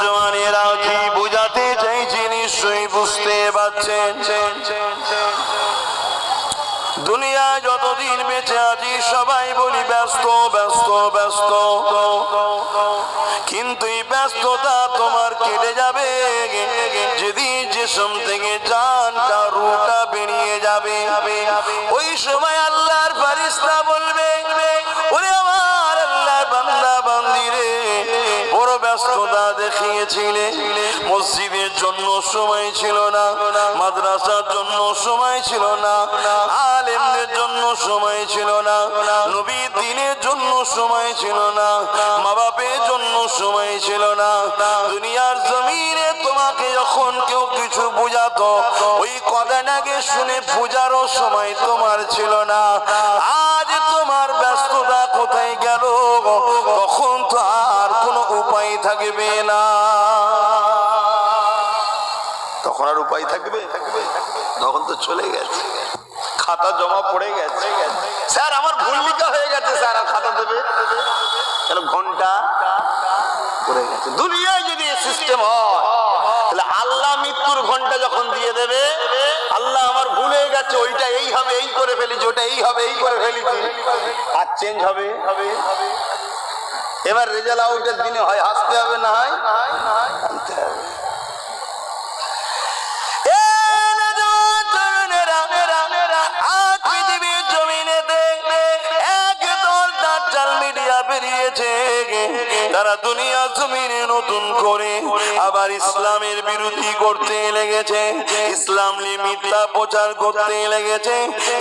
জওয়ানেরা কি বুঝাতে চাইছি নিশ্চয়ই বুঝতে পারছেন। দুনিয়ায় যতদিন বেঁচে আছি সবাই বলি ব্যস্ত ব্যস্ত ব্যস্ত, কিন্তু এই ব্যস্ততা তোমার কেটে যাবে যেদিন জিসম থেকে জানটা রূহটা বেরিয়ে যাবে। ওই সময় আল্লাহর ফেরেশতা বলবে, ওরে আমার আল্লাহর বান্দা বান্দি রে, বড় ব্যস্ততা দেখিয়েছিলে, মসজিদের জন্য সময় ছিল না, মাদ্রাসার জন্য সময় ছিল না, আলেমদের জন্য সময় ছিল না, নবীর দ্বীনের জন্য সময় ছিল না, মা বাপের জন্য সময় ছিল না। দুনিয়ার জমিনে তোমাকে যখন কেউ কিছু বুঝাতো ওই কথাটাকে শুনে বুঝারও সময় তোমার ছিল না। আজ তোমার ব্যস্ততা কোথায় গেল? তখন তো আর কোনো উপায় থাকবে না। তখন আর উপায় থাকবে? তখন তো চলে গেছে, খাতা জমা পড়ে গেছে। স্যার আমার ভুল লিখা হয়ে গেছে, স্যার আর খাতা দেবে কেন? ঘন্টা পড়ে গেছে। দুনিয়ায় যদি সিস্টেম হয় তাহলে আল্লাহ মৃত্যুর ঘন্টা যখন দিয়ে দেবে, আল্লাহ আমার ভুল হয়ে গেছে, ওইটা এই হবে এই করে ফেলেছি, ওটা এই হবে এই করে ফেলেছি, আর চেঞ্জ হবে। এবার রেজাল্ট আউটের দিনে হয় হাসতে হবে, না হয় কাঁদতে হবে। তারা দুনিয়া জমিনে নতুন করে আবার ইসলামের বিরোধী করতে লেগেছে, ইসলাম নিয়ে মিথ্যা প্রচার করতে লেগেছে,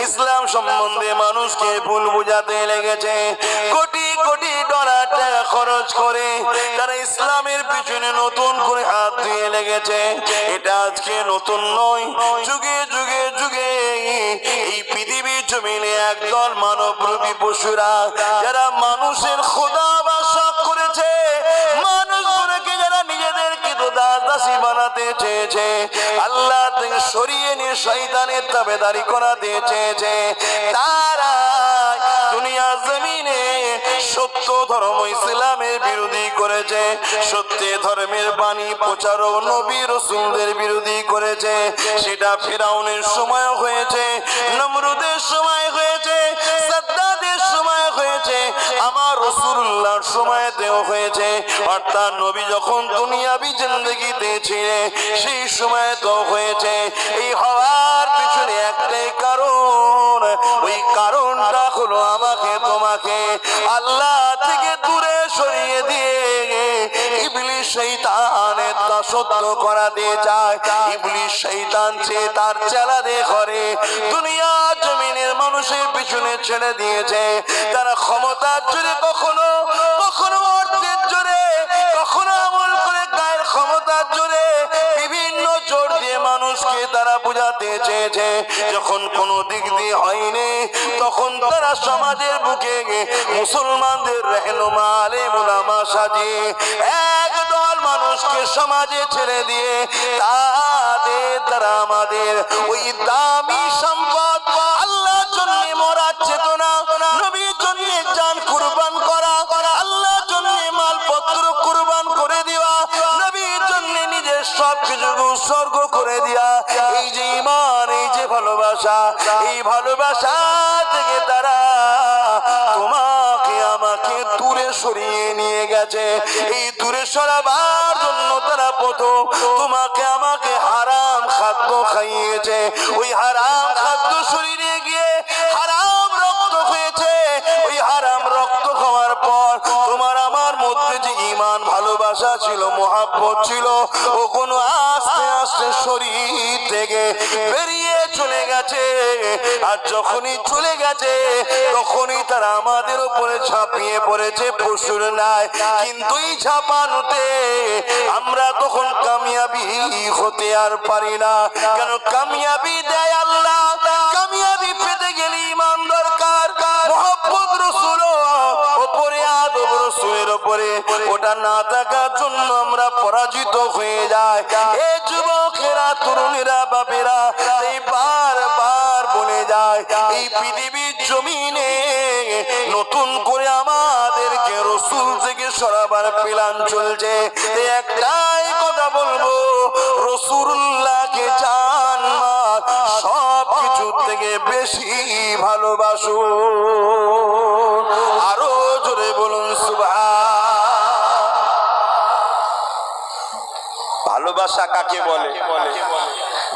ইসলাম সম্বন্ধে মানুষকে ভুল বুঝাতে লেগেছে। কোটি কোটি ডলার টাকা খরচ করে তারা ইসলামের পিছনে নতুন করে হাত দিয়ে লেগেছে। এটা আজকে নতুন নয়, যুগে যুগে যুগে এই পৃথিবীর জমিনে একদল মানবরূপী পশুরা যারা মানুষের খোদা বাসা করেছে, মানুষগুলোকে যারা নিজেদেরকে তো দাসী বানাতে চেয়েছে, আল্লাহ থেকে সরিয়ে নিয়ে শয়তানের তাবেদারি করাতে চেয়েছে, তারা দুনিয়া জমিনে সত্য ধর্ম ইসলামের বিরোধী করেছে, সত্য ধর্মের বাণী প্রচার ও নবী রাসূলদের বিরোধী করেছে। সেটা ফিরাউনের সময় হয়েছে, নমরুদের সময় হয়েছে, সাদ্দাদের সময় হয়েছে, আমার রাসূলুল্লাহর সময়তেও হয়েছে। অর্থাৎ নবী যখন দুনিয়াবি জিন্দেগিতে ছিলেন সেই সময়তেও হয়েছে। এই হওয়ার পিছনে একটাই কারণ, ওই কারণটা হলো আমাকে তোমাকে আল্লাহ থেকে দূরে সরিয়ে দিয়ে ইবলিস শয়তানের দাসত্ব করাতে চায়। ইবলিস শয়তান চেয়ে তার চেলাদের ঘরে দুনিয়া জমিনের মানুষের পিছনে ছেড়ে দিয়েছে। তারা ক্ষমতার জোরে, কখনো কখনো অর্থের জোরে, কখনো আমল করে গায়ের ক্ষমতার জোরে বিভিন্ন জোর দিয়ে মানুষকে তারা বুঝাতে চেয়েছে। যখন কোনো দিক দিয়ে হয়নি তখন তারা সমাজের বুকে মুসলমানদের রহনুমা আলেম উলামা সাজিয়ে একদল মানুষকে সমাজে ছেড়ে দিয়ে তাদের দ্বারা আমাদের ওই দামি সম্পদ আল্লাহর জন্য মরার চেতনা, নবীর জন্য জান কুরবান করা, আল্লাহর জন্য মালপত্র কুরবান করে দেওয়া, নবীর জন্য নিজের সব কিছু উৎসর্গ করে দেওয়া, এই যে ঈমান, এই যে ভালোবাসা, এই ভালোবাসা থেকে তারা তোমাকে আমাকে দূরে সরিয়ে নিয়ে গেছে। এই দূরে সরাবার জন্য তারা প্রথম তোমাকে আমাকে হারাম খাদ্য খাইয়েছে। ওই হারাম খাদ্য শরীরে গিয়ে হারাম রক্ত হয়েছে। ওই হারাম রক্ত খাওয়ার পর তোমার আমার মধ্যে যে ঈমান ভালোবাসা ছিল, মোহাব্বত ছিল, ও কোনো আস্তে আস্তে শরীর থেকে বেরিয়ে চলে গেছে। আর যখনই চলে গেছে তখনই তারা আমাদের উপরে ঝাঁপিয়ে পড়েছে পশুর ন্যায়। কিন্তু এই ঝাঁপানোতে আমরা তখন কামিয়াবি হতে আর পারি না। কেন? কামিয়াবি দেয় আল্লাহ। কামিয়াবি পেতে গেলে ঈমান দরকার, মুহাব্বত রাসূল উপরে, আদব রাসূলের উপরে, ওটা না থাকার জন্য আমরা পরাজিত হয়ে যাই। এ যুবকেরা, তরুণীরা, বাপেরা এই বারবার বলে যায় এই পৃথিবীর জমিনে নতুন করে আমাদেরকে রাসূল থেকে সরাবার প্ল্যান চলছে। একটাই কথা বলবো, রাসূলুল্লাহকে জান মাল সব কিছু থেকে বেশি ভালোবাসো। আরো জোরে বলুন সুবহান। ভালোবাসা কাকে বলে?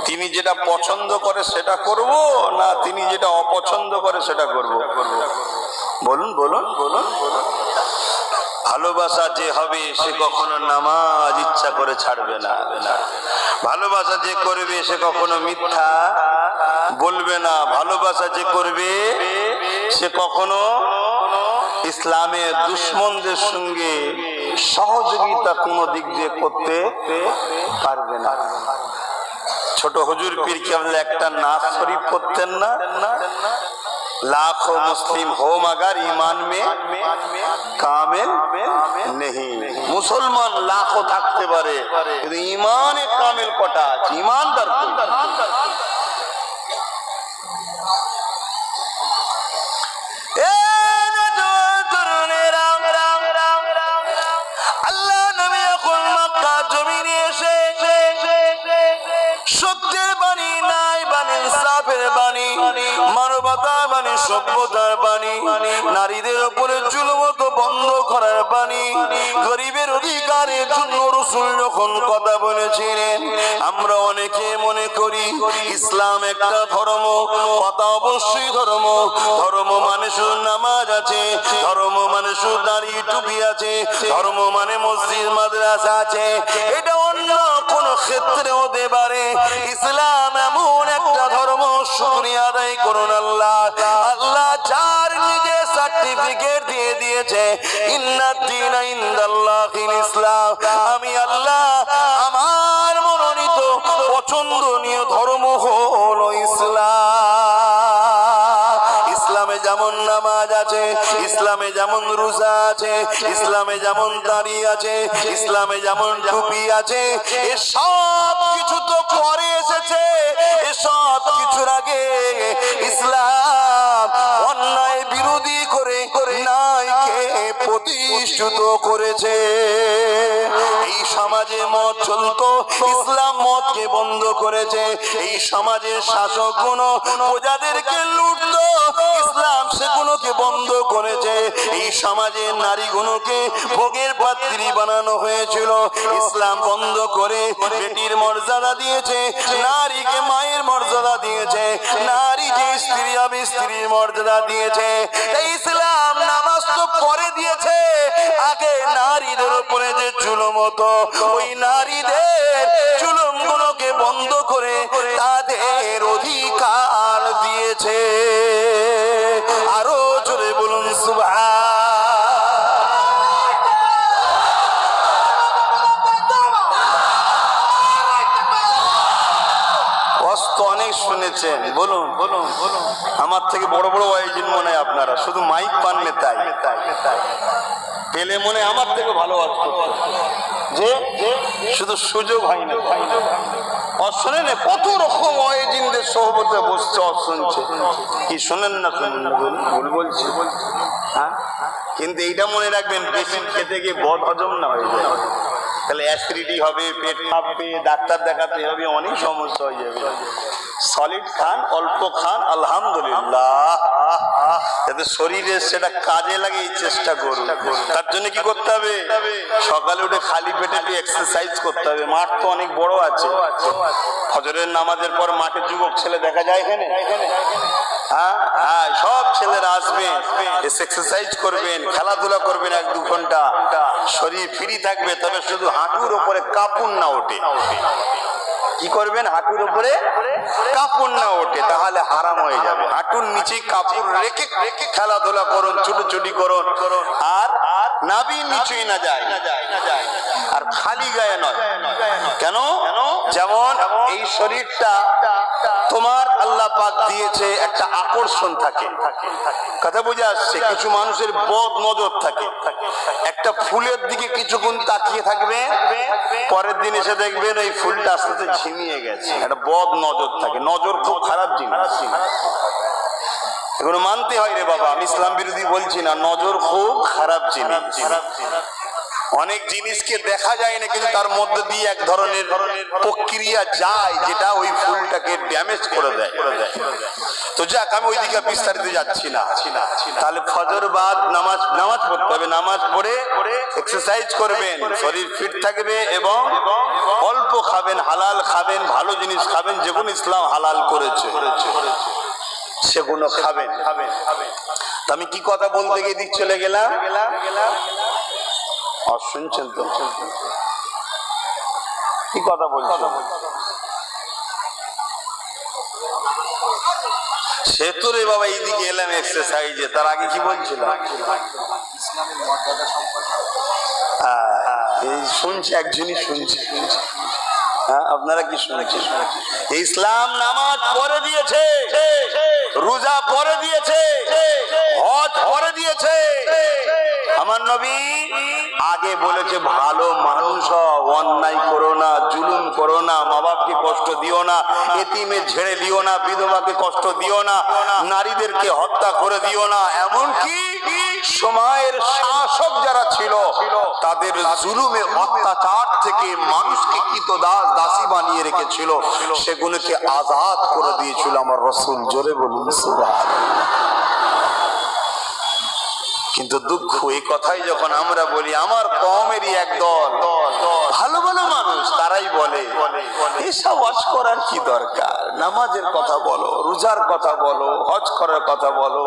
তিনি যেটা পছন্দ করে সেটা করব, না তিনি যেটা অপছন্দ করে সেটা করব? বলুন বলুন বলুন। ভালোবাসা যে হবে সে কখনো নামাজ ইচ্ছা করে ছাড়বে না। ভালোবাসা যে করবে সে কখনো মিথ্যা বলবে না। ভালোবাসা যে করবে সে কখনো ইসলামের দুশমনদের সঙ্গে সহযোগিতা কোনো দিক দিয়ে করতে পারবে না। ছোট হুজুর পীর কেবলা একটা নাজ শরীফ পড়তেন না, लाखों मुस्लिम हो मगर ईमान में कामिल नहीं। मुसलमान लाखों থাকতে পারে কিন্তু ঈমানে কামিল কটা আছে? ঈমানদার আল্লাহ নবী এখন মক্কা জমিনে এসে সত্যের বাণী নাই বাণী, ইনসাফের বাণী, মানবতার বাণী, সভ্যতার বাণী, নারীদের উপরে জুলুম বন্ধ করার বাণী, গরিবের অধিকারের জন্য রাসূল যখন কথা বলেছিলেন, আমরা অনেকে মনে করি ইসলাম একটা ধর্ম। কথা অবশ্যই ধর্ম। ধর্ম মানে শুধু নামাজ আছে, ধর্ম মানে শুধু দাড়ি টুপি আছে, ধর্ম মানে মসজিদ মাদ্রাসা আছে, এটা অন্য কোন ক্ষেত্রে হতে পারে। ইসলাম এমন একটা ধর্ম, শুকরিয়া আদায় করুন আল্লাহ, আল্লাহ যার নিজে সার্টিফিকেট দিয়ে দিয়েছে, ইন্নাদ-দীনা ইনদাল্লাহিল ইসলাম। আমি আল্লাহ আমার মনোনীত পছন্দনীয় ধর্ম হলো ইসলাম। ইসলামে যেমন নামাজ আছে, ইসলামে যেমন রোজা আছে, ইসলামে যেমন দাড়ি আছে, ইসলামে যেমন টুপি আছে, এসব কিছু তো পরে এসেছে। এসব কিছুর আগে ইসলাম অন্যায় বিরোধী করে ন্যায়কে প্রতিষ্ঠিত করেছে। এই সমাজে মদ চলতো, ইসলাম মদকে বন্ধ করেছে। এই সমাজের শাসকগণ প্রজাদেরকে লুটতো, ইসলাম সেগুলোকে বন্ধ করেছে। এই সমাজের নারীগুলোকে ভোগের পাত্রী বানানো হয়েছিল, ইসলাম বন্ধ করে বেটির মর্যাদা দিয়েছে, নারীকে মায়ের মর্যাদা দিয়েছে, নারী যে স্ত্রী হবে স্ত্রীর মর্যাদা দিয়েছে। ইসলাম নামাজ তো পরে দিয়েছে, আগে নারীদের উপরে যে জুলুম হতো ওই নারীদের জুলুম গুলোকে বন্ধ করে তাদের অধিকার দিয়েছে। আরো জোরে বলুন সুবহান। অনেক শুনেছেন, বলুন বলুন বলুন। আমার থেকে বড় বড় ওয়াইজিন মনে হয় আপনারা, শুধু মাইক পান না তাই পেলে মনে আমার থেকে ভালো ওয়াজ করতে, যে শুধু সুযোগ হয় না। শোনেন কত রকম ওয়াইজিনদের সোহবতে বসছে, শুনছে কি শোনেন না? শোনেন না ভুল বলছি? হ্যাঁ, কিন্তু এইটা মনে রাখবেন, বেশি খেতে গিয়ে বদ হজম না হয়ে যায়, তাহলে অ্যাসিডিটি হবে, পেট কাঁপবে, ডাক্তার দেখাতে হবে, অনেক সমস্যা হয়ে যাবে। সলিড খান, অল্প খান, আলহামদুলিল্লাহ, যাতে শরীরে সেটা কাজে লাগে এই চেষ্টা করুন। তার জন্য কি করতে হবে? সকালে উঠে খালি পেটে একটু এক্সারসাইজ করতে হবে। মাঠ তো অনেক বড় আছে, ফজরের নামাজের পর মাঠে যুবক ছেলে দেখা যায় এখানে। হ্যাঁ হ্যাঁ, সব ছেলেরা আসবেন, এক্সারসাইজ করবেন, খেলাধুলা করবেন 1-2 ঘন্টা, শরীর ফ্রি থাকবে। তবে শুধু হাঁটুর উপরে কাপুন না ওঠে। কি করবেন? হাঁটুর উপরে কাপড় না ওঠে, তাহলে হারাম হয়ে যাবে। হাঁটুর নিচে কাপড় রেখে খেলাধুলা করুন, ছুটোছুটি করুন, আর নাভি নিচুই না যায়, আর খালি গায়ে নয়। কেন? যেমন এই শরীরটা তোমার আল্লাহ পাক দিয়েছে, একটা আকর্ষণ থাকে, কথা বুঝে আসছে? কিছু মানুষের বদ নজর থাকে, একটা ফুলের দিকে কিছুক্ষণ তাকিয়ে থাকবে, পরের দিন এসে দেখবেন এই ফুলটা আস্তে আস্তে ঝিমিয়ে গেছে। একটা বদ নজর থাকে, নজর খুব খারাপ জিনিস, এগুলো মানতে হয় রে বাবা। আমি ইসলাম বিরোধী বলছি না, নজর খুব খারাপ জিনিস। অনেক জিনিসকে দেখা যায় না, কিন্তু তার মধ্যে দিয়ে এক ধরনের প্রক্রিয়া যায় যেটা ওই ফুলটাকে ড্যামেজ করে দেয়। তো যাক, আমি ওইদিকে বিস্তারিত যাচ্ছি না। তাহলে ফজর বাদ নামাজ পড়তে হবে, নামাজ পড়ে এক্সারসাইজ করবেন, শরীর ফিট থাকবে এবং অল্প খাবেন, হালাল খাবেন, ভালো জিনিস খাবেন, যেগুলো ইসলাম হালাল করেছে সেগুলো খাবেন। আমি কি কথা বলতে গিয়ে দিক চলে গেলাম, শুনছেন তো কি কথা বলছেন? সে তো রে বাবা এইদিকে এলাম এক্সারসাইজে, তার আগে কি বলছিলাম? এই শুনছে, একজনই শুনছে। হ্যাঁ, আপনারা কি শুনেছেন? ইসলাম নামাজ পড়ে দিয়েছে, রোজা পড়ে দিয়েছে, হজ পড়ে দিয়েছে। আমার নবী আগে বলেছে ভালো মানুষ হও, অন্যায় করো না, জুলুম করো না, মা বাপকে কষ্ট দিও না, এতিমে ঝেড়ে দিও না, বিধবাকে কষ্ট দিও না, নারীদেরকে হত্যা করে দিও না। এমনকি সময়ের শাসক যারা ছিল তাদের জুলুমে অত্যাচার থেকে মানুষকে কৃতদাস দাসী বানিয়ে রেখেছিল, সেগুলোকে আজাদ করে দিয়েছিল আমার রাসূল। জোরে বলুন সুবহানাল্লাহ। কিন্তু দুঃখ এই কথাই যখন আমরা বলি, আমার কওমেরই একদল ভালো ভালো মানুষ তারাই বলে এসব হজ করার কি দরকার, নামাজের কথা বলো, রোজার কথা বলো, হজ করার কথা বলো।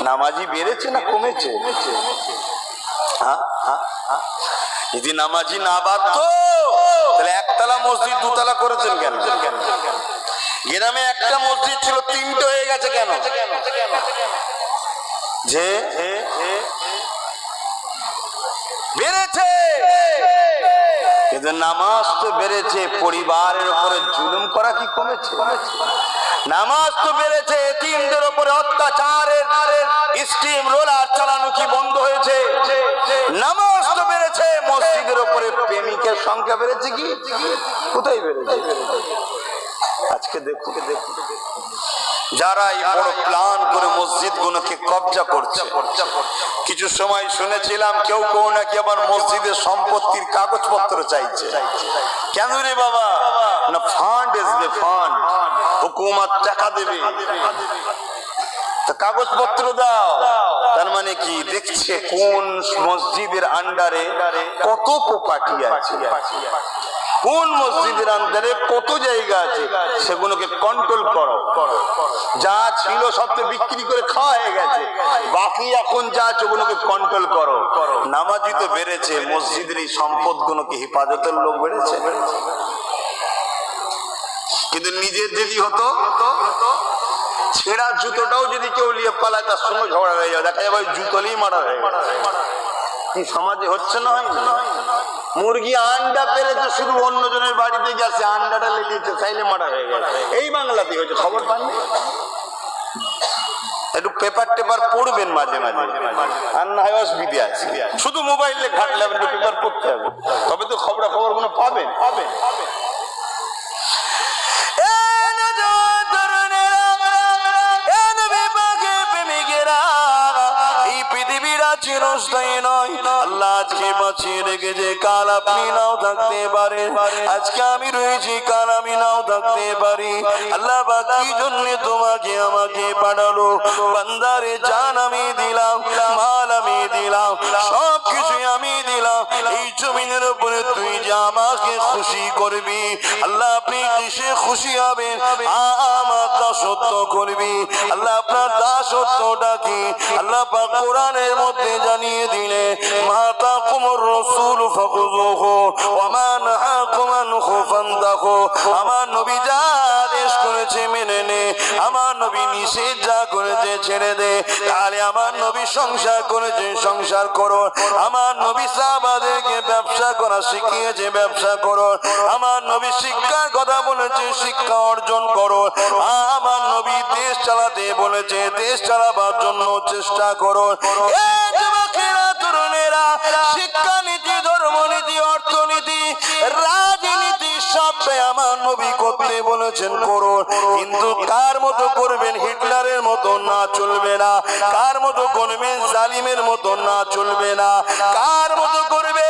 নামাজি বেড়েছে না কমেছে? যদি নামাজি না বাড়তো তাহলে একতলা মসজিদ দুতলা করেছেন কেন? গ্রামে একটা মসজিদ ছিল, তিনটে হয়ে গেছে কেন? যে বেড়েছে, কিন্তু নামাজ তো বেড়েছে, পরিবারের উপরে জুলুম করা কি কমেছে? নামাজ তো বেড়েছে, এতিমদের উপরে অত্যাচারের স্টিম রোলার চালানো কি বন্ধ হয়েছে? নামাজ তো বেড়েছে, মসজিদের উপরে প্রেমিকের সংখ্যা বেড়েছে কি? কোথায় বেড়েছে? আজকে দেখুন যারা এই বড় প্ল্যান করে মসজিদ গুলোকে কবজা করছে। কিছু সময় শুনেছিলাম কেউ নাকি আবার মসজিদের সম্পত্তির কাগজপত্র চাইছে। কেন রে বাবা? না, ফান্ড ইজ দ্য ফান্ড, হুকুমত টাকা দেবে, কাগজপত্র দাও। তার মানে কি? দেখছে কোন মসজিদের আন্ডারে কত প্রপার্টি আছে, কোন মসজিদের আন্ডারে কত জায়গা আছে, সেগুলোকে কন্ট্রোল করো। যা ছিল সব তো বিক্রি করে খাওয়া হয়ে গেছে, বাকি এখন যা আছে ওগুলোকে কন্ট্রোল করো। নামাজি তো বেড়েছে, মসজিদের এই সম্পদ গুলোকে হেফাজতের লোক বেড়েছে। কিন্তু নিজের যদি হতো, ছেঁড়া জুতোটাও যদি কেউ নিয়ে পালায় তার সঙ্গে ঝগড়া হয়ে যাবে, দেখা যাবে জুতো নিয়ে মারা হয়ে গেছে। কি সমাজে হচ্ছে না? হয় না? মুরগি আন্ডা পেরেছে, শুধু অন্যজনের বাড়িতে গেছে, আন্ডাটা লেলিয়েছে, চাইলে মারা হয়ে গেছে। এই বাংলাতে হয়েছে, খবর পাননি? একটু পেপার টেপার পড়বেন মাঝে মাঝে, আর না হয় অসুবিধে আছে। শুধু মোবাইলে ঘাটলে একটু পেপার পড়তে হবে, তবে তো খবর গুলো পাবেন। চিরস্থায়ী নয়। আল্লাহ আজকে বাঁচিয়ে রেখেছে, কাল আপনি নাও থাকতে পারেন। আজকে আমি রয়েছি, কাল আমি নাও থাকতে পারি। আল্লাহ বাকি জন্য তোমাকে আমাকে পাঠালো। বান্দারে জান আমি দিলাম, মাল আমি দিলাম, সব কিছুই আমি দিলাম। এই জমিনের উপরে তুই যে আমাকে খুশি করবি, আল্লাহ আপনি কিসে খুশি হবেন? আমার দাসত্ব করবি। আল্লাহ আপনার দাসত্বটা কি? আল্লাহ পাক কোরআনের মধ্যে জানিয়ে দিলে, মাতা কুমুর রাসূল ফাকুযুহু ওয়া মা নাহাকুম আনহু ফান্তাহু। আমার নবী যা আদেশ করেছে মেনে নে, আমার নবী নিষেধ যা করেছে ছেড়ে দে। তাহলে আমার নবী সংসার করেছে, সংসার করো। আমার নবী সাহাবাদেরকে ব্যবসা করা শিখিয়েছে, ব্যবসা করো। আমার নবী শিক্ষার কথা বলেছে, শিক্ষা অর্জন করো। আমার নবী দেশ চালাতে বলেছে, দেশ চালাবার জন্য চেষ্টা করো। শিক্ষানীতি, ধর্মনীতি, অর্থনীতি, রাজনীতি বিশ্বাসটাই আমার নবী করতে বলেছেন করুন, কিন্তু কার মতো করবেন? হিটলারের মতো না, চলবে না। কার মতো করবেন? জালিমের মতো না, চলবে না। কার মতো করবে?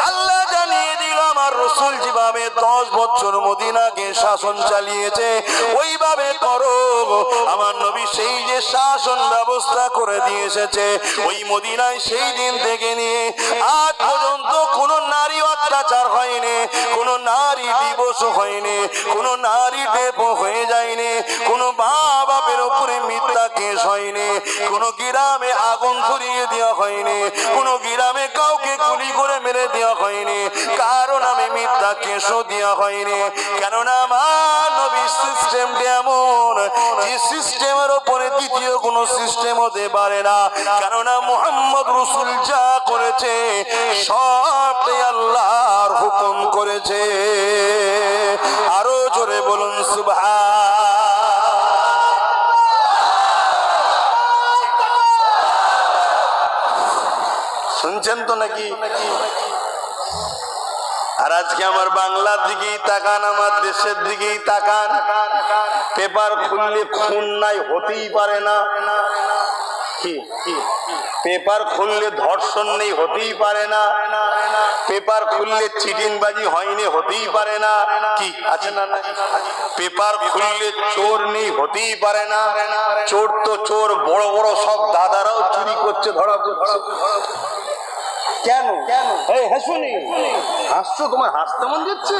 আল্লাহ জানিয়ে দিল আমার রাসূল যেভাবে 10 বছর মদিনাকে শাসন চালিয়েছে ওইভাবে করো। আমার নবী সেই যে শাসন ব্যবস্থা করে দিয়ে এসেছে ওই মদিনায় সেই দিন থেকে নিয়ে আজ পর্যন্ত কোন নারী অত্যাচার হয়নি, কোন নারী দিবস হয়নি, কোন নারী ডেপ হয়ে যায়নি, কোন মা বাপের উপরে মিথ্যা কেস হয়নি, কোন গ্রামে আগুন ধরিয়ে দেওয়া হয়নি, কোন গ্রামে কাউকে গুলি করে মেরে দেওয়া হয়নি, কারণ আমি মিথ্যা কেসও দেওয়া হয়নি। কেননা আমার নবীর সিস্টেম এমন যে সিস্টেমের উপরে দ্বিতীয় কোন সিস্টেম হতে পারে না। কেননা মুহাম্মদ রাসূল যা করেছে সবটাই আল্লাহর হুকুম করেছে। আরো জোরে বলুন সুবহান। শুনছেন তো নাকি? আর আজকে আমার বাংলার দিকেই তাকান, আমার দেশের দিকেই তাকান, পেপার খুললে খুন নাই হতেই পারে না। কি পেপার খুললে ধর্ষণ নেই হতেই পারে না, পেপার খুললে চিটিংবাজি হয়নি হতেই পারে না। কি আছে না? পেপার খুললে চোর নেই হতেই পারে না। চোর তো চোর, বড় বড় সব দাদারাও চুরি করছে, ধরা পড়ছে। কেন? এই হাসুনি হাসছো, তোমার হাসতে মন দিচ্ছে?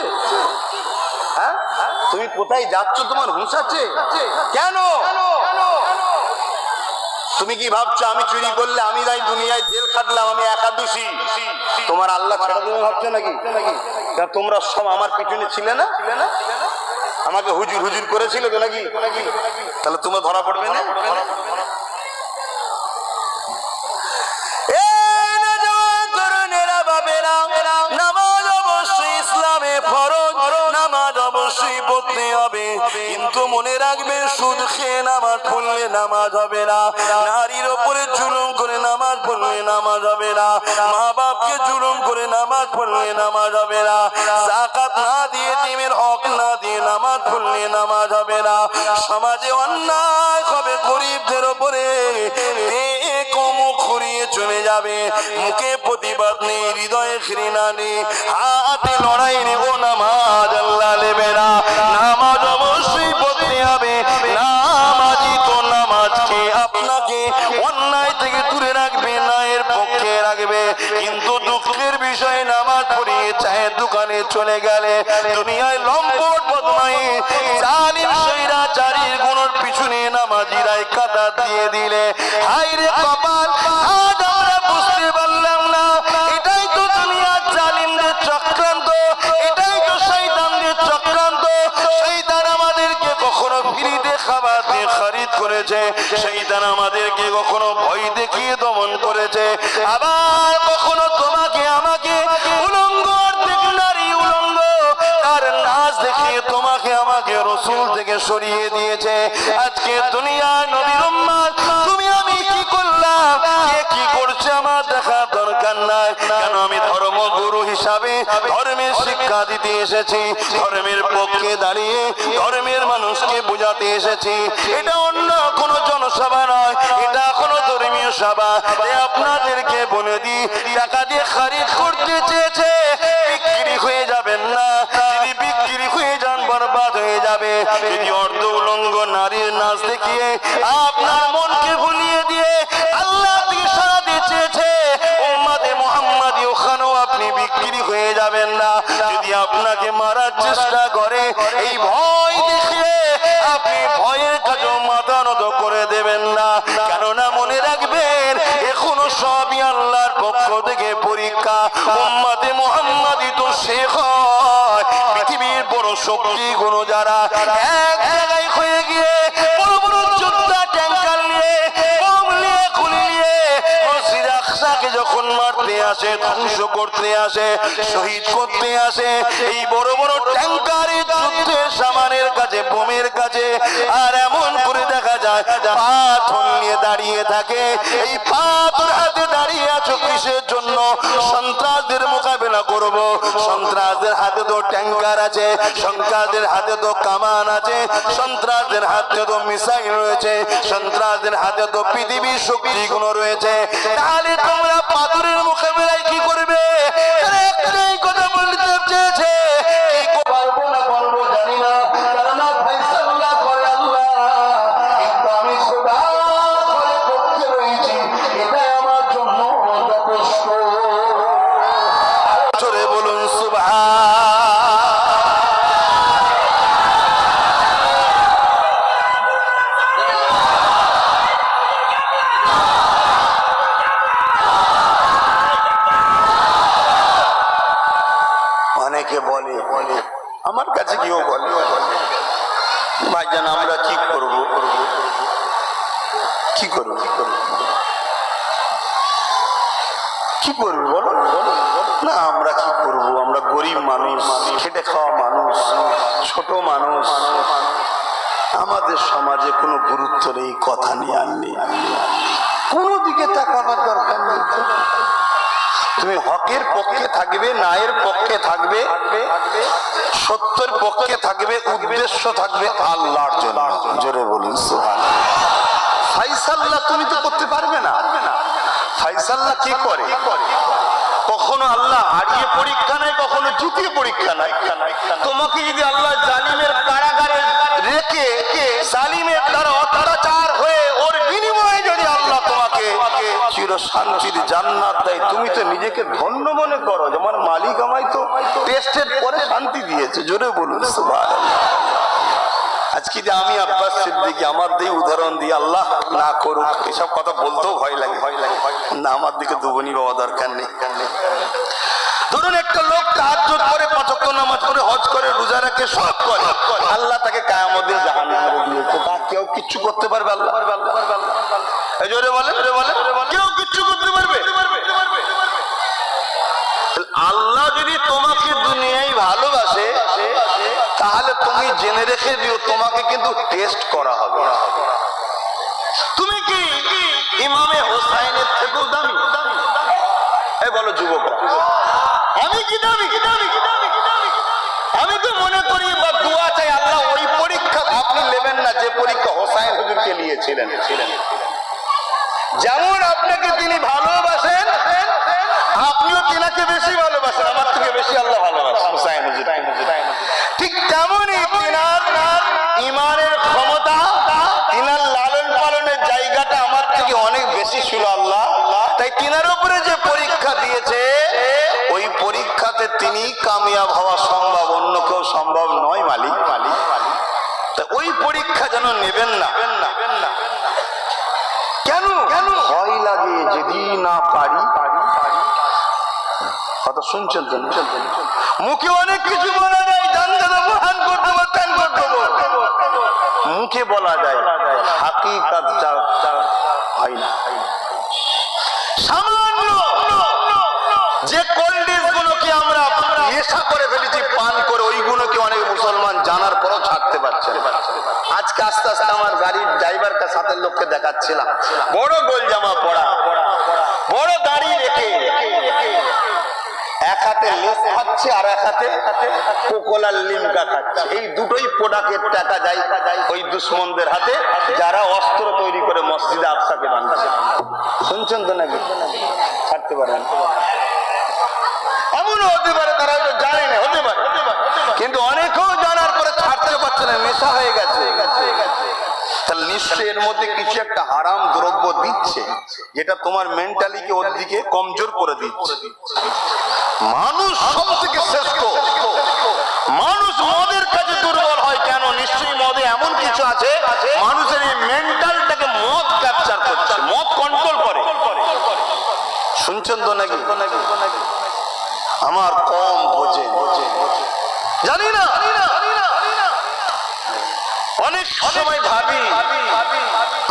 হ্যাঁ, তুমি কোথায় যাচ্ছ? তোমার হুঁশ আছে? কেন? তুমি কি ভাবছো আমি চুরি করলে আমি তাই দুনিয়ায় জেল খাটলাম, আমি একা দোষী? তোমার আল্লাহ ছেড়ে দেবে ভাবছো নাকি? তোমরা সব আমার পিছনে ছিলে না? আমাকে হুজুর হুজুর করেছিল তো নাকি? তাহলে তোমার ধরা পড়বে না? কিন্তু মনে রাখবেন সুদ খেয়ে নামাজ পড়লে নামাজ হবে না, নারীর ওপরে জুলুম করে নামাজ পড়লে নামাজ হবে না, মা বাপকে জুলুম করে নামাজ পড়লে নামাজ হবে না, যাকাত না দিয়ে তিমের হক না দিয়ে নামাজ পড়লে নামাজ হবে না। সমাজে অন্যায় হবে গরিবদের ওপরে, মুখ ঘুরিয়ে চলে যাবে, মুখে প্রতিবাদ নেই, হৃদয়ে ঘৃণা নেই, হাতে লড়াই নেই, ও নামাজ আল্লাহ নেবে না। নামাজ অবশ্যই পড়তে হবে, নামাজি তো নামাজকে আপনাকে অন্যায় থেকে দূরে রাখবে, ন্যায়ের পক্ষে রাখবে। কিন্তু দুঃখের বিষয় নামাজ পড়িয়ে চাহে দোকানে চলে গেলে দুনিয়ায় লম্পট বদমাইশ জালিম স্বৈরাচারীর গুণের পিছনে নামাজিরাই কাঁটা দিয়ে দিলে হায় রে কপাল, আজ আমরা বুঝতে পারলাম না এটাই তো দুনিয়ার জালিমদের চক্রান্ত, এটাই তো শয়তানদের চক্রান্ত। শয়তান আমাদেরকে কখনো ফ্রিতে খাবার দিয়ে খরিদ করেছে, শয়তান আমাদেরকে কখনো ভয় দেখিয়ে দমন করেছে, আবার কখনো তোমাকে আমাকে উলঙ্গ অর্ধেক নারী উলঙ্গ তার নাচ দেখিয়ে তোমাকে আমাকে রাসূল থেকে সরিয়ে দিয়েছে। আজকে দুনিয়ায় নবীর উম্মত তুমি আমি কি করলাম, কে কি করছে আমার দেখা দরকার নাই। কেন আমি ধর্মগুরু হিসাবে ধর্মের শিক্ষা দিতে এসেছি, ধর্মের পক্ষে দাঁড়িয়ে ধর্মের মানুষকে বোঝাতে এসেছি। এটা অন্য কোন জনসভা নয়, এটা কোনো ধর্মীয় সভা। আপনাদেরকে বলে দিই, টাকা দিয়ে খরিদ করতে চেয়েছে, বিক্রি হয়ে যাবেন না। যদি বিক্রি হয়ে যান বরবাদ হয়ে যাবে। যদি অর্ধ উলঙ্গ নারীর নাচ দেখিয়ে আপনার মনকে ভুলিয়ে দিয়ে আল্লাহ থেকে সারাতে চেয়েছে উম্মতে মুহাম্মাদি, ওখানেও আপনি বিক্রি হয়ে যাবেন না। যদি আপনাকে মারার চেষ্টা করে এই ভয় দেখিয়ে আপনি ভয়ের কাজে মাথা নত করে দেবেন না। কেননা মনে রাখবেন এখনো সবই আল্লাহর পক্ষ থেকে পরীক্ষা। উম্মতে মুহাম্মাদি তো শেখ হয়, পৃথিবীর বড় শক্তি কোন যারা এক জায়গায় হয়ে গিয়ে বড় বড় যোদ্ধা ট্যাঙ্কার নিয়ে বোম নিয়ে গুলি নিয়ে মসজিদ আকসাকে যখন মারতে আসে, ধ্বংস করতে আসে, শহীদ করতে আসে, এই বড় বড় ট্যাঙ্কারের যুদ্ধের সামানের কাছে, বোমের কাছে, আর এমন করে দেখা যায় পাথর নিয়ে দাঁড়িয়ে থাকে। এই পাথর অস্ত্রের হাতে দাঁড়িয়ে আছো কিসের জন্য? সন্ত্রাসদের মোকাবেলা করব। সন্ত্রাসদের হাতে তো ট্যাঙ্কার আছে, সন্ত্রাসদের হাতে তো কামান আছে, সন্ত্রাসদের হাতে তো মিসাইল রয়েছে, সন্ত্রাসদের হাতে তো পৃথিবীর শক্তিগুলো রয়েছে। তাহলে তোমরা পাথরের মোকাবেলায় কি করবে? একটাই কথা বলতে চেয়েছে, কি পারবো না পারবো জানি না, কারণ ফায়সালা করে আল্লাহ, কিন্তু আমি সদা করে পক্ষে রয়েছি, এটাই আমার জন্য যথেষ্ট। জোরে বলুন সুবহান। অনেকে বলে, আমার কাছে কেউ বলে, ভাইজান আমরা কি করব, কি করব, কি করব বলো না? আমরা কি করব? আমরা গরিব মানুষ, খেটে খাওয়া মানুষ, ছোট মানুষ, আমাদের সমাজে কোনো গুরুত্ব নেই, কথা নিয়ে আননি, কোনো দিকে তাকাবার দরকার নেই। তুমি হকের পক্ষে থাকবে, ন্যায়ের পক্ষে থাকবে, সত্যের পক্ষে থাকবে, উদ্দেশ্য থাকবে আল্লাহর জন্য। জোরে বলুন সুবহানাল্লাহ। ফায়সালা তুমি তো করতে পারবে না। ফায়সালা কি করে? কখনো আল্লাহ হারিয়ে পরীক্ষা নাই, কখনো জিতিয়ে পরীক্ষা নাই। তোমাকে যদি আল্লাহ জালিমের কারাগারে রেখে জালিমের দ্বারা অত্যাচার হয়ে ওর বিনিময়ে যদি আল্লাহ তোমাকে চির শান্তির জান্নাত দেয়, তুমি তো নিজেকে ধন্য মনে করো, যেমন মালিক আমায় তো টেস্টের পরে শান্তি দিয়েছে। জোরে বলুন সুবহানাল্লাহ। আজকে যে আমি আব্বাস সিদ্দিকী আমার দিয়ে উদাহরণ দিয়ে, আল্লাহ না করুক এসব কথা বলতেও ভয় লাগে না, আমার দিকে দুবনি বাবা দরকার নেই। ধরুন একটা লোক তাহাজ্জুদ করে, ৫ ওয়াক্ত নামাজ পড়ে, হজ করে, রোজা রাখে, সব করে, আল্লাহ তাকে কিয়ামত দিন জাহান্নামে দিয়েছে। তা কেউ কিচ্ছু করতে পারবে? আল্লাহ এই জোরে বলে, কেউ কিচ্ছু করতে পারবে? আল্লাহ যদি তোমাকে দুনিয়ায় ভালোবাসে, তাহলে তুমি জেনে রেখে দিও তোমাকে কিন্তু টেস্ট করা হবে। তুমি কি ইমামে হোসাইনের থেকেও দামি? এই বলো যুবকরা, আমি কি দামি? আমি তো মনে করি বা দোয়া চাই আল্লাহ ওই পরীক্ষা আপনি নেবেন না যে পরীক্ষা হোসাইন হুজুরকে নিয়েছিলেন। যেমন আপনাকে তিনি ভালোবাসেন, আপনিও তিনাকে বেশি ভালোবাসেন, আমার থেকে বেশি আল্লাহ ভালোবাসেন হোসাইন হুজুর। ঠিক তেমনই তিনার ইমানের ক্ষমতা, তিনার লালন পালনের জায়গাটা আমার থেকে অনেক বেশি ছিল আল্লাহ। তাই তিনার উপরে যে পরীক্ষা দিয়েছে, ওই পরীক্ষাতে তিনি কামিয়াব হওয়া সম্ভব, অন্য কেউ সম্ভব নয় মালিক। তাই ওই পরীক্ষা যেন নেবেন না। কেন ভয় লাগে? যদি না পারি, কথা শুনছেন তো? মুখে অনেক কিছু বলা যায়, দান দেবো, মহান করে দেবো, ত্যান করে দেবো, মুখে বলা যায়, হাকিকাতটা হয় না। সামান্য যে কোল্ড ড্রিঙ্কস গুলোকে আমরা নেশা করে ফেলেছি, পান করে, ওইগুলোকে অনেক মুসলমান জানার পরও ছাড়তে পারছে না। আজকে আস্তে আস্তে আমার গাড়ির ড্রাইভারকে সাথে লোককে দেখাচ্ছিলাম, বড় গোল জামা পরা, বড় দাড়ি রেখে, এক হাতে লেস খাচ্ছে আর এক হাতে কোকোলার লিমকা খাচ্ছে। এই দুটোই প্রোডাক্টের টাকা যায় ওই দুশ্মনদের হাতে, যারা অস্ত্র তৈরি করে মসজিদে আকসাকে বানাচ্ছে। শুনছেন তো নাকি? ছাড়তে পারেন, এমনও হতে পারে তারা হয়তো জানে না, হতে পারে, কিন্তু অনেকেও জানার পরে ছাড়তে পারছে না, নেশা হয়ে গেছে। তাহলে নিশ্চয়ই এর মধ্যে কিছু একটা হারাম দ্রব্য দিচ্ছে, যেটা তোমার মেন্টালিকে ওর দিকে কমজোর করে দিচ্ছে। মানুষ সব থেকে শ্রেষ্ঠ, মানুষ মদের কাছে দুর্বল হয় কেন? নিশ্চয়ই মদে এমন কিছু আছে, মানুষের এই মেন্টালটাকে মদ ক্যাপচার করছে, মদ কন্ট্রোল করে। শুনছেন তো নাকি? আমার কম বোঝে, জানি না। অনেক সময় ভাবি,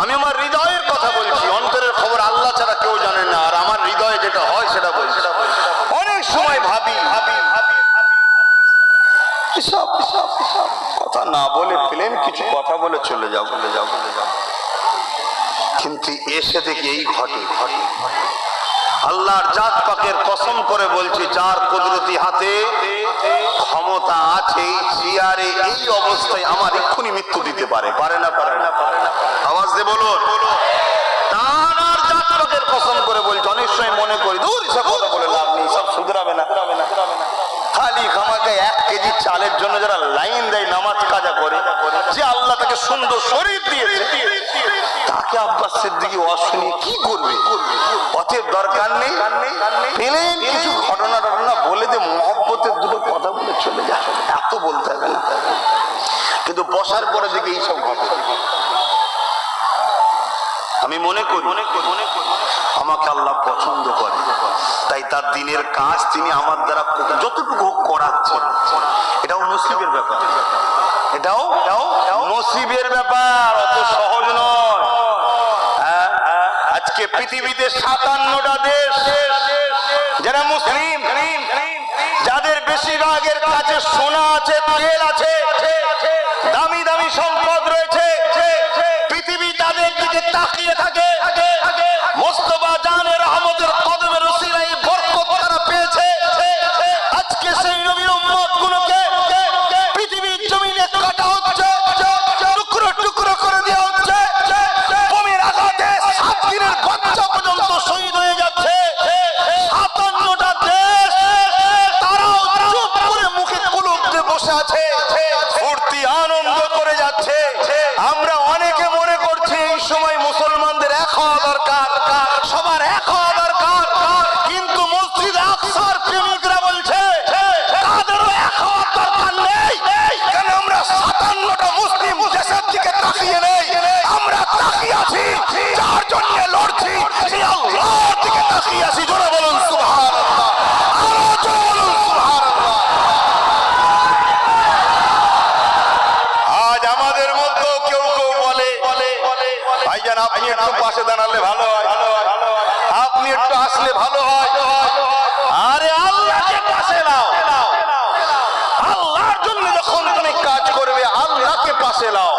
আমি আমার হৃদয়ের কথা বলছি, অন্তরের খবর আল্লাহ ছাড়া কেউ জানে না, আর আমার হৃদয়ে যেটা হয় সেটা বলছি। অনেক সময় ভাবি কথা না বলে প্লেন কিছু কথা বলে চলে যাও। কিন্তু এসে দেখি এই ঘটে। আল্লাহর জাত পাকের কসম করে বলছি, যার কুদরতি হাতে ক্ষমতা আছে এই চেয়ারে এই অবস্থায় আমার এক্ষুনি মৃত্যু দিতে পারে। পারে না? পারে না? আওয়াজ দিয়ে বলুন। তার জাত পাকের কসম করে বলছি, অনেক সময় মনে করি দূর এসব কথা বলে লাভ নেই, সব শুধরাবে না। খালি খামাকে 1 কেজি চালের জন্য যারা লাইন দেয়, নামাজ কাজা করে, যে আল্লাহ তাকে সুন্দর শরীর দিয়েছে, তাকে আব্বাস সিদ্দিকী ওয়াজ শুনিয়ে কি করবে? পথের দরকার নেই, পেলেন কিছু ঘটনা বলে যে মহব্বতের দুটো কথা বলে চলে যায়, এত বলতে হবে না। কিন্তু বসার পরে দেখে এইসব ঘটে। আমি মনে করি আমাকে আল্লাহ পছন্দ করে, তাই তার দিনের কাজ তিনি আমার দ্বারা যতটুকু করাচ্ছেন, এটাও নসিবের ব্যাপার। এটাও নসিবের ব্যাপার, অত সহজ নয়। আজকে পৃথিবীতে 57টা দেশ যারা মুসলিম, যাদের বেশিরভাগের কাছে সোনা আছে, তেল আছে, দামি দামি সম্পদ রয়েছে, পৃথিবী তাদের দিকে তাকিয়ে থাকে। মোস্তফা জানের রহমতের কদমের উসিলায় বরকত তারা পেয়েছে। আজকে সেই নবীর উম্মত গুলোকে পৃথিবীর জমিনে কাটা হচ্ছে, টুকরো টুকরো করে দেওয়া হচ্ছে, বোমের আঘাতে 7 দিনের বাচ্চা পর্যন্ত শহীদ হয়ে যাচ্ছে। 57টা দেশ তারাও চুপ করে মুখে কুলুপ দিয়ে বসে আছে, ফুর্তি আনন্দ করে যাচ্ছে। আমরা অনেকে মনে করছি এই সময় মুসলমানদের এক হওয়া দরকার, সবার এক হওয়া দরকার, কিন্তু মসজিদ আকসার প্রেমিকরা বলছে তাদেরও এক হওয়ার দরকার নেই। কেন আমরা 57টা মুসলিম দেশের দিকে তাকিয়ে নেই, আমরা তাকিয়ে আছি যার জন্য লড়ছি, সেই আল্লাহর দিকে তাকিয়ে আছি। জোরে বলুন সুবহানাল্লাহ, আরো জোরে বলুন সুবহানাল্লাহ। আজ আমাদের মধ্যে কেউ কেউ বলে, ভাইজান আপনি একটু পাশে দাঁড়ালে ভালো হয়, আপনি একটু আসলে ভালো হয়। আরে আল্লাহকে পাশে নাও, আল্লাহর জন্য যখন তুমি কাজ করবে আল্লাহকে পাশে নাও।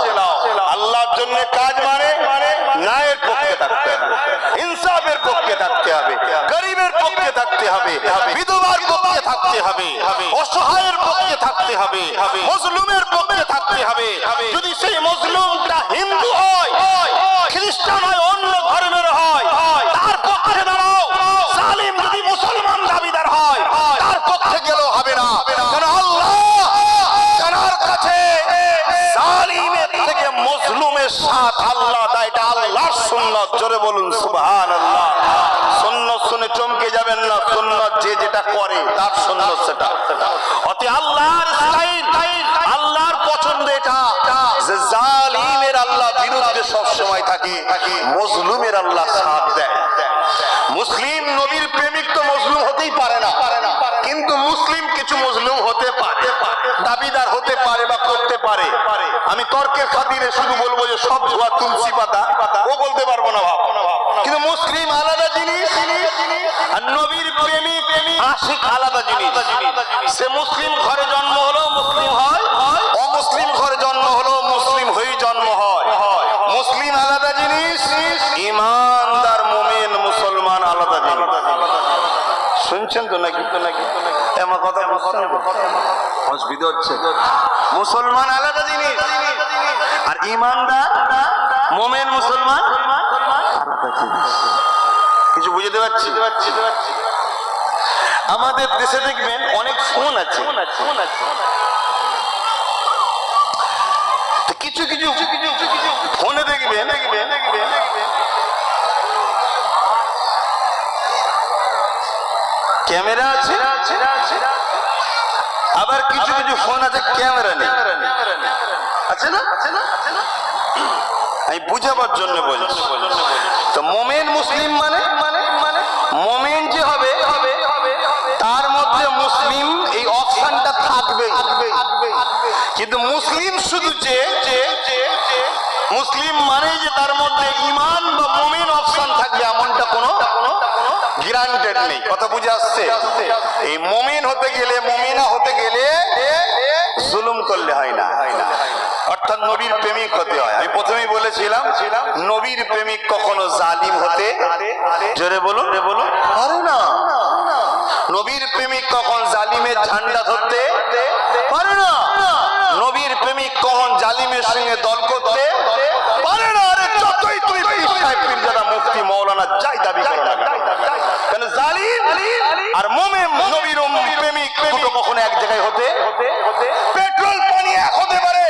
আল্লাহর জন্য কাজ মানে ন্যায়ের পক্ষে থাকতে হবে, ইনসাফের পক্ষে থাকতে হবে, গরিবের পক্ষে থাকতে হবে, বিধবার পক্ষে থাকতে হবে, অসহায়ের পক্ষে থাকতে হবে, মজলুমের পক্ষে থাকতে হবে। যদি সেই মজলুমটা হিন্দু হয়, খ্রিস্টান হয়, অন্য ধর্মের হয়, তার পক্ষে দাঁড়াও। জালিম যদি মুসলমান দাবিদার হয়, তার পক্ষে গেলেও হবে না। কারণ আল্লাহ জানার কাছে জালিমের থেকে মজলুমের সাথ আল্লাহ দেয়, এটা আল্লাহর সুন্নাত। জোরে বলুন সুবহানাল্লাহ। সুন্নাত শুনে চমকে যাবেন না, সুন্নাত যে যেটা করে তার সুন্নাত সেটা। অতএব আল্লাহর স্টাইল, আল্লাহর পছন্দ এটা যে জালিমের আল্লাহ বিরুদ্ধে সব সময় থাকে, মজলুমের আল্লাহ সাথ দেয়। মুসলিম নবীর প্রেমিক তো মজলুম হতেই পারে না, কিন্তু মুসলিম কিছু মজলুম হতে পারে, দাবিদার হতে পারে বা করতে পারে। আমি তর্কের খাতিরে শুধু বলবো যে সব ধোয়া তুলসী পাতা, ও বলতে পারবো না ভাব। কিন্তু মুসলিম আলাদা জিনিস, আর নবীর প্রেমিক আশিক আলাদা জিনিস। সে মুসলিম ঘরে জন্ম হলো মুসলিম হয়, অমুসলিম ঘরে জন্ম হলো মুসলিম হয়ে জন্ম হয়। মুসলিম আলাদা জিনিস, ইমানদার মুমিন মুসলমান আলাদা জিনিস। শুনছেন তো নাকি? আমার কথা অসুবিধা হচ্ছে? মুসলমান আলাদা জিনিস, আর ইমানদার মুমিন মুসলমান আলাদা জিনিস। কিছু বুঝতে পারছি? আমাদের দেশে দেখবেন অনেক ফোন আছে, কিছু কিছু ফোনে দেখবেন ক্যামেরা আছে, আবার কিছু কিছু ফোন আছে ক্যামেরা নেই, আছে না? আমি বুঝাবার জন্য বলছি। তো মুমিন মুসলিম মানে মুমিন যে হবে তার মধ্যে মুসলিম এই অপশনটা থাকবে, কিন্তু মুসলিম শুধু যে মুসলিম মানে যে তার মধ্যে ঈমান বা মুমিন অপশন থাকবে এমনটা কোনো গ্যারান্টেড নেই। কথা বুঝে আসছে? এই মুমিন হতে গেলে, মুমিনা হতে গেলে জুলুম করলে হয় না। অর্থাৎ অর্থাৎ নবীর প্রেমিক হতে হয়। আমি প্রথমেই বলেছিলাম নবীর প্রেমিক কখনো জালিম হতে, জোরে বলুন, পারে না। নবীর প্রেমিক কখন জালিমের ঝান্ডা ধরতে পারে না। নবীর প্রেমিক কখন জালিমের সঙ্গে দল করতে পারে না। আরে যতই তুমি পীর সাহেব, পীরজাদা, মুফতি, মাওলানা যাই দাবি করো না কেন, জালিম আর মুমিন নবীর প্রেমিক দুটো কখনো এক জায়গায় হতে, পেট্রোল পানি এক হতে পারে,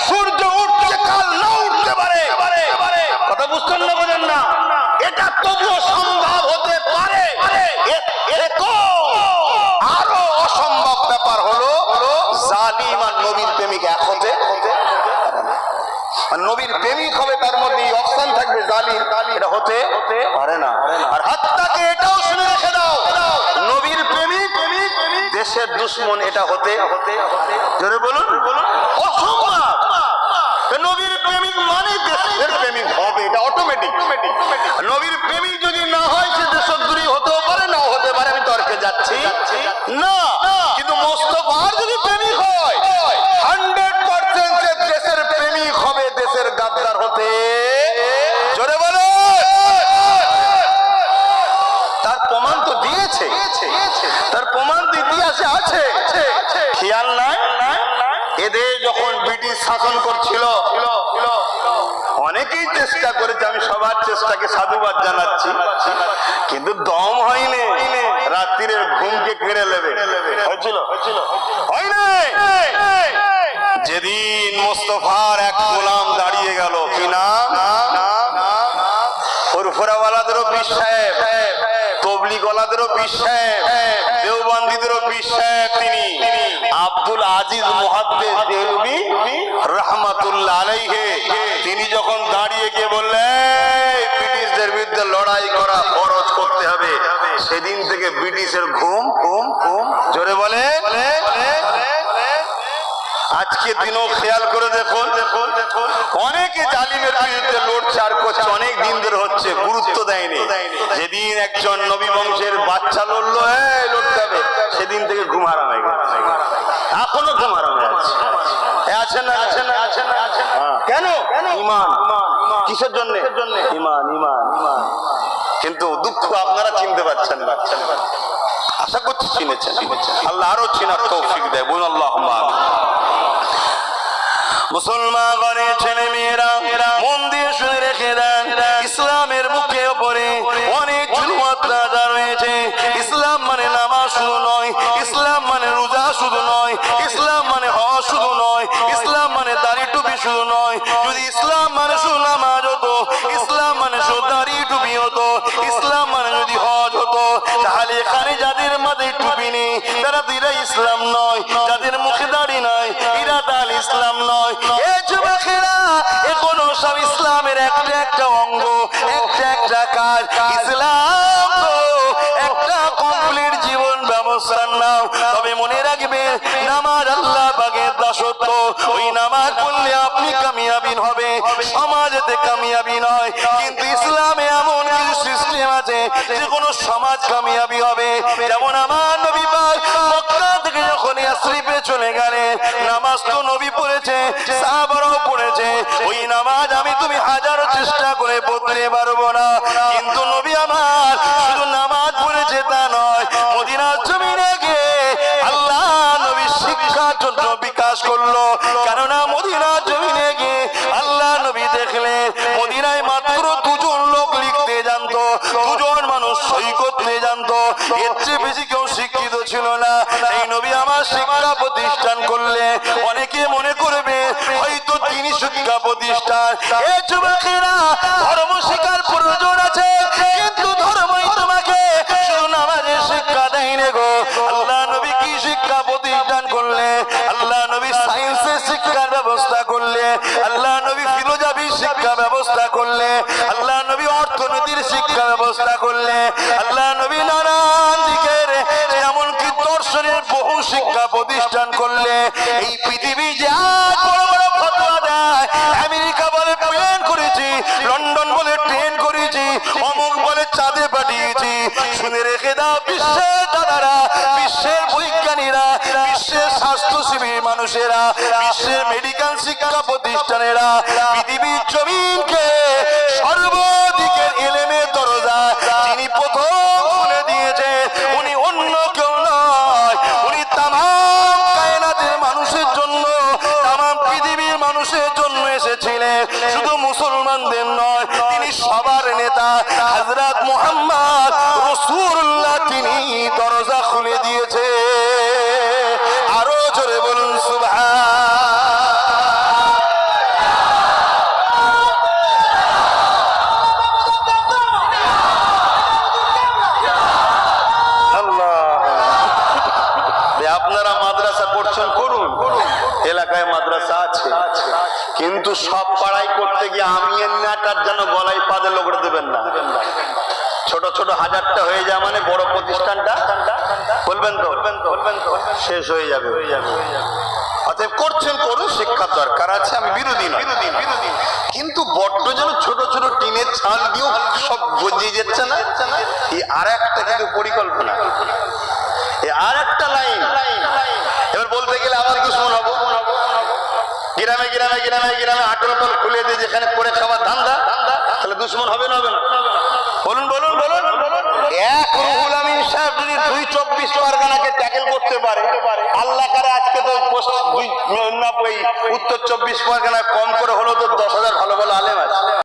সূর্য উঠছে কাল না উঠতে পারে। কথা বুঝছেন না, বোঝেন না? এটা তবুও সম্ভব হতে পারে। আরো অসম্ভব ব্যাপার হলো জালিম আর নবীর প্রেমিক এক হতে। নবীর প্রেমিক হবে তার মধ্যে এই অপশন থাকবে, জালিম এটা হতে পারে না। আর হাত্তাকে এটাও শুনে রেখে দাও, নবীর প্রেমিক দেশের দুশ্মন এটা হতে, জোরে বলুন, অসম্ভব। নবীর প্রেমিক মানে দেশের প্রেমিক হবে, এটা অটোমেটিক। নবীর প্রেমিক যদি না হয় সে দেশদ্রোহী হতেও পারে, নাও হতে পারে, আমি তর্কে যাচ্ছি না। কিন্তু মোস্তফার যদি প্রেমিক হয় 100% সে দেশের প্রেমিক হবে, দেশের গাদ্দার হতে, জোরে বলো। তার প্রমাণ তো দিয়েছে, তার প্রমাণ তো ইতিহাসে আছে। খেয়াল নাই এদের যখন ব্রিটিশ শাসন করছিল অনেকেই চেষ্টা করেছে, আমি সবার চেষ্টাকে সাধুবাদ জানাচ্ছি, কিন্তু দম হয়নি। রাত্রির ঘুমকে কেড়ে নেবে হয়েছিল, হয় নাই। যেদিন মোস্তফার এক গোলাম দাঁড়িয়ে গেল, কি নাম, ফুরফুরাওয়ালাদেরও পীর সাহেব, তবলিগওয়ালাদেরও পীর সাহেব, দেওবন্দীদেরও পীর সাহেব, তিনি আব্দুল আজিজ মুহাদ্দিস দেহলভী রাহমাতুল্লাহ আলাইহি। তিনি যখন দাঁড়িয়ে গিয়ে বললেন ব্রিটিশদের বিরুদ্ধে লড়াই করা ফরজ করতে হবে, সেদিন থেকে ব্রিটিশের ঘুম ঘুম ঘুম, জোরে বলে। আজকে দিনও খেয়াল করে দেখুন, অনেকে জালিমের বিরুদ্ধে লড়ছে আর করছে, অনেক দিন ধরে হচ্ছে, গুরুত্ব দেয়নি। যেদিন একজন নবী বংশের বাচ্চা লড়লো, লড়তে হবে, সেদিন থেকে ঘুম হারাম হয়ে গেছে। এখনো ঘুম হারাম হয়ে যাচ্ছে। আছে না, আছে না, আছে না, আছে না। কেন? ঈমান। কিসের জন্য? ঈমান, ঈমান। কিন্তু দুঃখ আপনারা চিনতে পারছেন না। আশা করছি চিনেছেন। আল্লাহ আরো চিনার তৌফিক দেয়, বলুন আল্লাহুম্মা আমিন। মুসলমান গণের ছেলে মেয়েরা মন দিয়ে শুনে রেখে দেন, ইসলামের মুখে ওপরে অনেক জুলুম অত্যাচার রয়েছে। ইসলাম মানে নামাজ শুধু নয়, ইসলাম মানে রোজা শুধু নয়, ইসলাম মানে হজ শুধু নয়, ইসলাম মানে দাড়ি টুপি শুধু নয়। যদি ইসলাম মানে শুধু নামাজ হতো, ইসলাম মানে শুধু দাড়ি টুপি হতো, ইসলাম মানে যদি হজ হতো, তাহলে এখানে যাদের মাথায় টুপি নেই তারা দিরা ইসলাম নয়, যাদের মুখে দাড়ি নাই এরা তাহলে ইসলাম নয়। এ যুবকেরা, এখনো সব ইসলামের একটা একটা অঙ্গ, একটা একটা কাজ। ইসলাম তো একটা কমপ্লিট জীবন ব্যবস্থার নাম। তবে মনে রাখবে, নামাজ আল্লাহ পাকের দাসত্ব। ওই নামাজ পড়লে আপনি কামিয়াবি হবে, সমাজেতে কামিয়াবি নয়। কিন্তু ইসলামে এমন কিছু সিস্টেম আছে যে কোনো সমাজ কামিয়াবি হবে। যেমন আমার নবী পাক মক্কা থেকে যখন ইয়াসরিবে চলে গেলেন, নামাজ তো নবী পড়েছে, সাহাবারাও পড়েছে। ওই নামাজ আমি তুমি হাজারো চেষ্টা করে পড়তে পারবো না, কিন্তু নবী আমার শুধু নামাজ পড়েছে তা নয়, মদিনার জমিনে গিয়ে আল্লাহ নবী শিক্ষার জন্য বিকাশ করলো। কেননা মদিনার জমিনে গিয়ে আল্লাহ নবী দেখলেন মদিনায় মাত্র দুজন লোক লিখতে জানতো, দুজন মানুষ সই করতে জানতো, এর চেয়ে বেশি কেউ শিক্ষিত ছিল না। এই নবী আমার শিক্ষা প্রতিষ্ঠান করলে অনেকে মনে করবে হয়তো তিনি শিক্ষা প্রতিষ্ঠান। এ যুবকেরা, ধর্ম শিক্ষার প্রয়োজন আছে, কিন্তু ধর্মই তোমাকে শুধু নামাজের শিক্ষা দেয়নি গো। আল্লাহ নবী কি শিক্ষা প্রতিষ্ঠান করলে? আল্লাহ নবী সায়েন্সের শিক্ষার ব্যবস্থা করলে, আল্লাহ নবী ফিলোজফির শিক্ষা ব্যবস্থা করলে, আল্লাহ নবী অর্থনীতির শিক্ষা ব্যবস্থা করলে, আল্লাহ নবী নানান দিকের এমনকি দর্শনের বহু শিক্ষা প্রতিষ্ঠান করলে। এই পৃথিবী যা বড় বড় ফতোয়া দেয়, আমেরিকা বলে প্লেন করেছি, লন্ডন বলে ট্রেন করেছি, অমুক বলে চাঁদে পাঠিয়েছি। শুনে রেখে দাও, বিশ্বের দাদারা, বিশ্বের বৈজ্ঞানিকরা, বিশ্বের স্বাস্থ্য স্বাস্থ্যসেবীর মানুষেরা, বিশ্বের মেডিকেল শিক্ষা প্রতিষ্ঠানেরা পৃথিবীর জমিনকে সর্বদিকের ইলমের দরজা যিনি প্রথম খুলে দিয়েছে, উনি অন্য কেউ নয়, উনি তামাম কায়নাতের মানুষের জন্য, তামাম পৃথিবীর মানুষের জন্য এসেছিলেন, শুধু মুসলমানদের নয়, তিনি সবার নেতা হযরত মুহাম্মদ রাসূলুল্লাহ, তিনি দরজা খুলে দিয়েছে। আরো জোরে বলুন সুবহান। আপনারা মাদ্রাসা করছেন, করুন, এলাকায় মাদ্রাসা আছে, কিন্তু সব পাড়ায় করতে গিয়ে আমিয়াটার যেন গলায় পাদে লগড়ে দেবেন না। ছোট ছোট হাজারটা হয়ে যায় মানে বড় প্রতিষ্ঠানটা বলবেন তো শেষ হয়ে যাবে। অতএব করছেন, করুন, শিক্ষা দরকার আছে, আমি বিরোধী না, কিন্তু বড্ড যেন ছোট ছোট টিনের ছাল দিয়েও সব বুঝিয়ে যাচ্ছে না। এই আর একটা কিন্তু পরিকল্পনা, আর একটা লাইন। এবার বলতে গেলে আবার দুশ্মন হবো। গ্রামে গ্রামে গ্রামে গ্রামে আটল খুলে দিয়ে যেখানে পড়ে খাওয়ার ধান্দা, তাহলে দুশ্মন হবে না, হবে না? বলুন বলুন বলুন। এক রুহুল আমিন সাহেব যদি 224 পরগনাকে ট্যাকেল করতে পারে, আল্লাহ করে আজকে তো উত্তর 24 পরগনায় কম করে হলো তো 10,000